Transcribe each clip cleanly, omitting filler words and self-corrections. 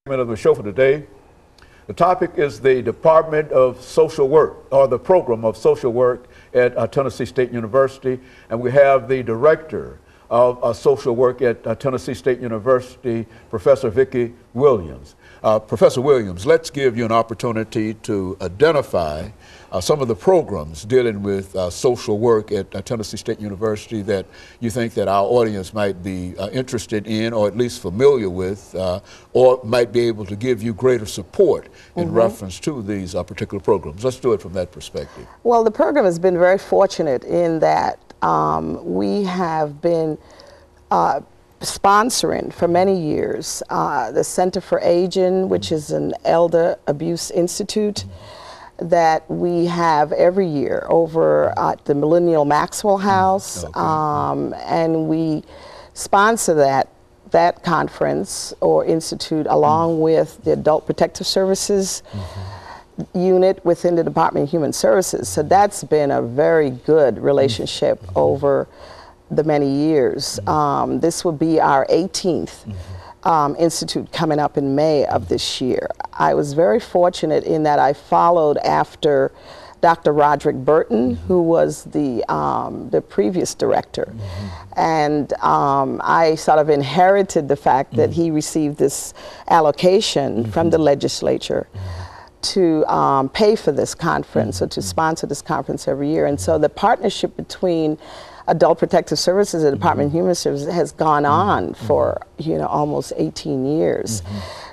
Of the show for today. The topic is the Department of Social Work, or the program of social work at Tennessee State University, and we have the director of social work at Tennessee State University, Professor VWilliams. Professor Williams, let's give you an opportunity to identify some of the programs dealing with social work at Tennessee State University that you think that our audience might be interested in, or at least familiar with, or might be able to give you greater support in reference to these particular programs. Let's do it from that perspective. Well, the program has been very fortunate in that we have been sponsoring for many years the Center for Aging, which is an elder abuse institute that we have every year over at the Millennial Maxwell House, and we sponsor that conference or institute along with the Adult Protective Services unit within the Department of Human Services. So that's been a very good relationship over the many years. This will be our 18th institute coming up in May of this year. I was very fortunate in that I followed after Dr. Roderick Burton, who was the previous director. And I sort of inherited the fact that he received this allocation from the legislature to pay for this conference, or to sponsor this conference every year. And so the partnership between Adult Protective Services and the Department of Human Services has gone on for almost 18 years.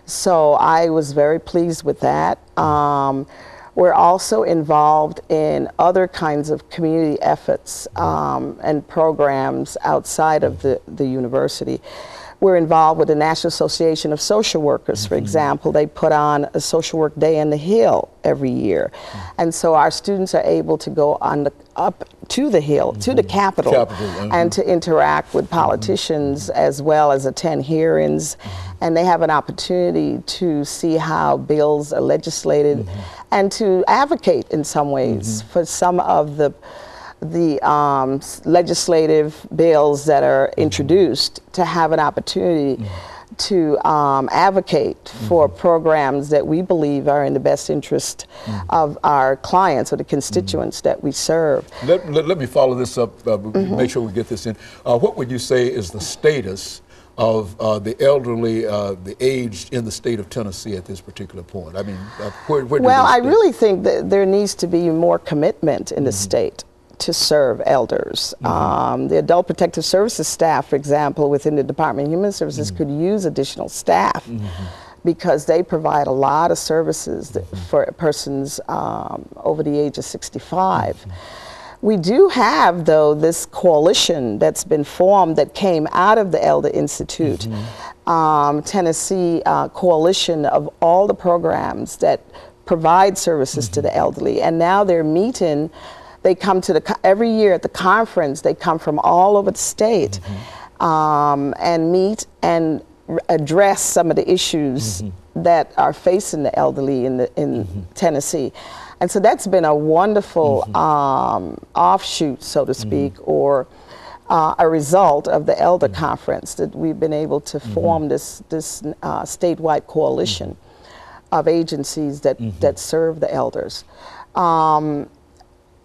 So I was very pleased with that. We're also involved in other kinds of community efforts and programs outside of the university. We're involved with the National Association of Social Workers, for example. They put on a social work day in the Hill every year. And so our students are able to go on up to the Hill, to the Capitol, and to interact with politicians as well as attend hearings. And they have an opportunity to see how bills are legislated and to advocate in some ways for some of the legislative bills that are introduced, to have an opportunity to advocate for programs that we believe are in the best interest of our clients or the constituents that we serve. Let me follow this up, make sure we get this in. What would you say is the status of the elderly, the aged in the state of Tennessee at this particular point? I mean, well, I really think that there needs to be more commitment in the state to serve elders. The Adult Protective Services staff, for example, within the Department of Human Services could use additional staff because they provide a lot of services for persons over the age of 65. We do have, though, this coalition that's been formed that came out of the Elder Institute, Tennessee coalition of all the programs that provide services to the elderly, and now they're meeting. They come to every year at the conference. They come from all over the state and meet and address some of the issues that are facing the elderly in Tennessee. And so that's been a wonderful offshoot, so to speak, or a result of the Elder Conference, that we've been able to form this statewide coalition of agencies that serve the elders.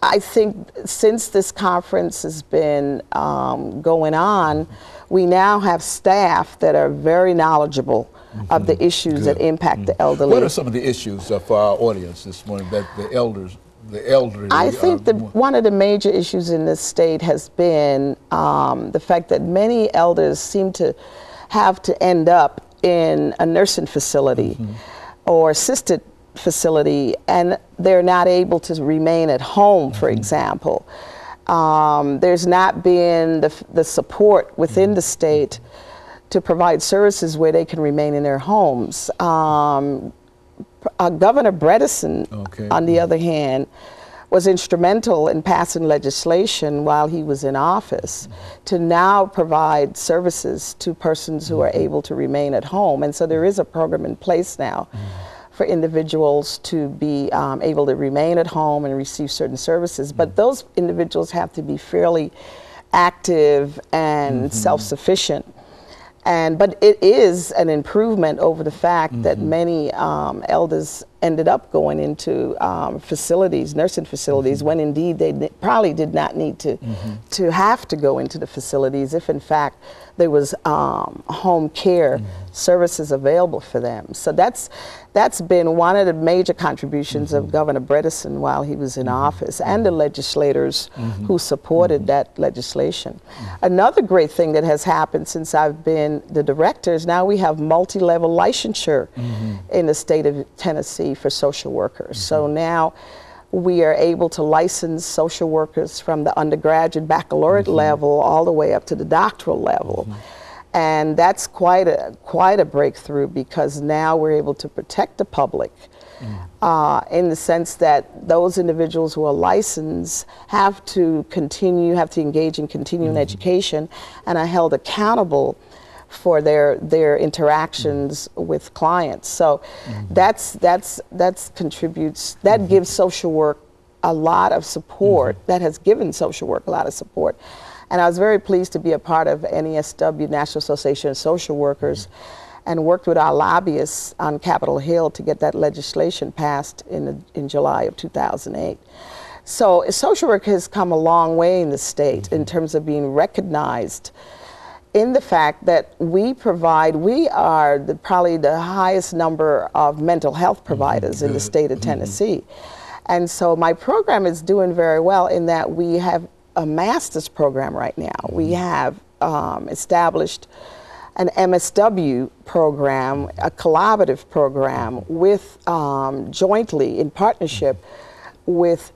I think since this conference has been going on, we now have staff that are very knowledgeable of the issues that impact the elderly. What are some of the issues for our audience this morning that the elderly? I think that one of the major issues in this state has been the fact that many elders seem to have to end up in a nursing facility or assisted facility, and they're not able to remain at home, for example. There's not been the support within the state to provide services where they can remain in their homes. Governor Bredesen, on the other hand, was instrumental in passing legislation while he was in office to now provide services to persons who are able to remain at home. And so there is a program in place now for individuals to be able to remain at home and receive certain services. But those individuals have to be fairly active and self-sufficient. But it is an improvement over the fact that many elders ended up going into facilities, nursing facilities, when indeed they probably did not need to have to go into the facilities if in fact there was home care services available for them. So that's been one of the major contributions of Governor Bredesen while he was in office, and the legislators who supported that legislation. Another great thing that has happened since I've been the director is now we have multi-level licensure in the state of Tennessee for social workers. So now we are able to license social workers from the undergraduate baccalaureate level all the way up to the doctoral level. And that's quite a breakthrough, because now we're able to protect the public in the sense that those individuals who are licensed have to engage in continuing education and are held accountable for their interactions with clients. So that contributes, that gives social work a lot of support, that has given social work a lot of support. And I was very pleased to be a part of NESW, National Association of Social Workers, and worked with our lobbyists on Capitol Hill to get that legislation passed in July of 2008. So social work has come a long way in the state in terms of being recognized in the fact that we are probably the highest number of mental health providers in the state of Tennessee. And so my program is doing very well in that we have a master's program right now. We have established an MSW program, a collaborative program with jointly in partnership with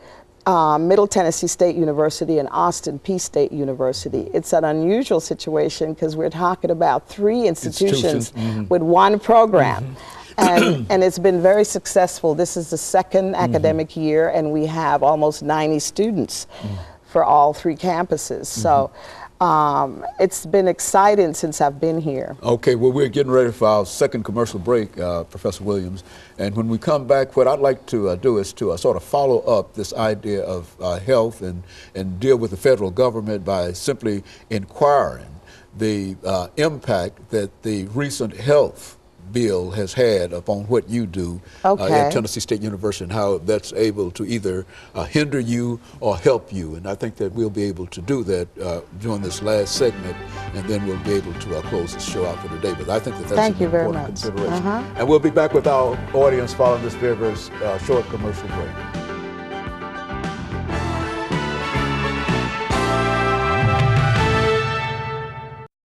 Middle Tennessee State University and Austin Peay State University. It's an unusual situation because we're talking about 3 institutions with one program. And it's been very successful. This is the 2nd academic year, and we have almost 90 students for all 3 campuses. So it's been exciting since I've been here. Okay, well, we're getting ready for our second commercial break, Professor Williams. And when we come back, what I'd like to do is to sort of follow up this idea of health and deal with the federal government by simply inquiring the impact that the recent health bill has had upon what you do at Tennessee State University, and how that's able to either hinder you or help you. And I think that we'll be able to do that during this last segment, and then we'll be able to close the show out for today. But I think that that's an important consideration. And we'll be back with our audience following this very, very short commercial break.